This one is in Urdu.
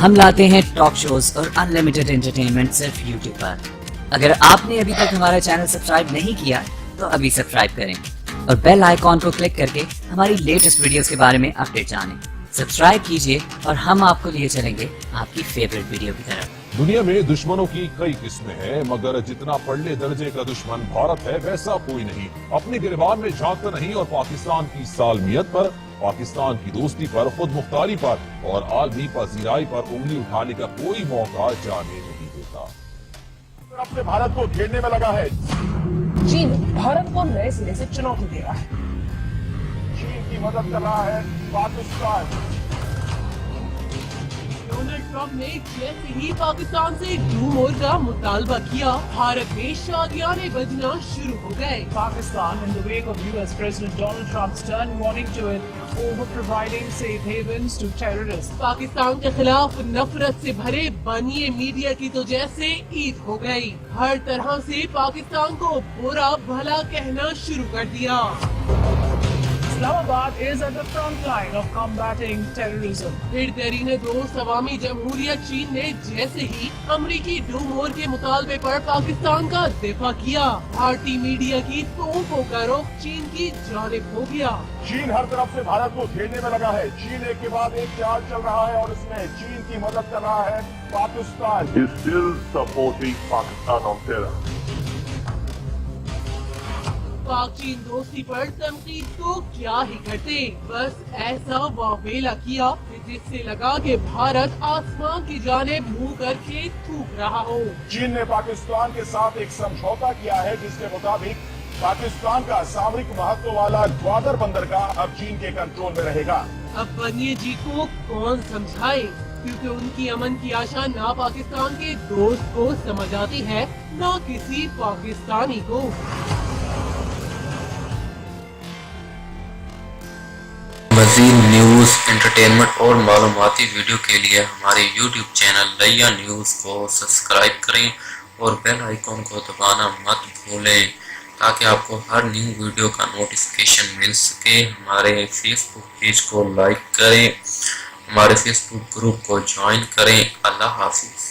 ہم لاتے ہیں ٹاک شوز اور انلمیٹڈ انٹرٹینمنٹ صرف یوٹیوب پر. اگر آپ نے ابھی تک ہمارا چینل سبسکرائب نہیں کیا تو ابھی سبسکرائب کریں اور بیل آئیکن کو کلک کر کے ہماری لیٹسٹ ویڈیوز کے بارے میں اپڈیٹ جانیں. سبسکرائب کیجئے اور ہم آپ کو لیے چلیں گے آپ کی فیوریٹ ویڈیو کی طرف. دنیا میں دشمنوں کی کئی قسمیں ہیں، مگر جتنا پڑلے درجے کا دشمن بھارت ہے ویسا کوئی نہیں. اپنے گریبان میں جھانکتا نہیں اور پاکستان کی سالمیت پر، پاکستان کی دوستی پر، خود مختاری پر اور عالمی پذیرائی پر انگلی اٹھانے کا کوئی موقع جانے نہیں دیتا. اپنے بھارت کو گھیرنے میں لگا ہے. چین بھارت کو نئے سرے سے چنوتی دے رہا ہے. چین کی مدد کر رہا ہے پاکستان. ڈونلڈ ٹرمپ نے جیسے ہی پاکستان سے ڈوم اور کا مطالبہ کیا، بھارت میں شادیانے بجنا شروع ہو گئے. Pakistan, in the wake of US President Donald Trump's stern warning to it over providing safe havens to terrorists. Pakistan کے خلاف نفرت سے بھرے بانیے میڈیا کی تو جیسے عید ہو گئی. ہر طرح سے پاکستان کو برا بھلا کہنا شروع کر دیا. Islamabad is at the front line of combating terrorism. پھر ترین دوست عوامی جمہوریہ چین نے جیسے ہی امریکی ڈوم اور کے مطالبے پر پاکستان کا دفاع کیا، بھارتی میڈیا کی توپوں کا رخ چین کی جانب ہو گیا. چین ہر طرف سے بھارت کو گھیرنے میں لگا ہے. چین ایک کے بعد ایک چال چل رہا ہے اور اس میں چین کی مدد کر رہا ہے Pakistan. Is still supporting Pakistan on terror. پاک چین دوستی پر تنقید تو کیا ہی کرتے، بس ایسا واویلا کیا کہ جس سے لگا کہ بھارت آسمان کی جانب منہ کر کے تھوک رہا ہو. چین نے پاکستان کے ساتھ ایک سمجھوتا کیا ہے جس کے مطابق پاکستان کا سامرک مہتو والا گوادر بندرگاہ اب چین کے کنٹرول میں رہے گا. اب بنیے جی کو کون سمجھائے، کیونکہ ان کی امن کی آشا نہ پاکستان کے دوست کو سمجھ آتی ہے نہ کسی پاکستانی کو. مزید نیوز، انٹرٹینمنٹ اور معلوماتی ویڈیو کے لیے ہمارے یوٹیوب چینل لیا نیوز کو سبسکرائب کریں اور بیل آئیکن کو دبانا مت بھولیں تاکہ آپ کو ہر نیو ویڈیو کا نوٹیفیکیشن مل سکے. ہمارے فیس بک پیج کو لائک کریں، ہمارے فیس بک گروپ کو جوائن کریں. اللہ حافظ.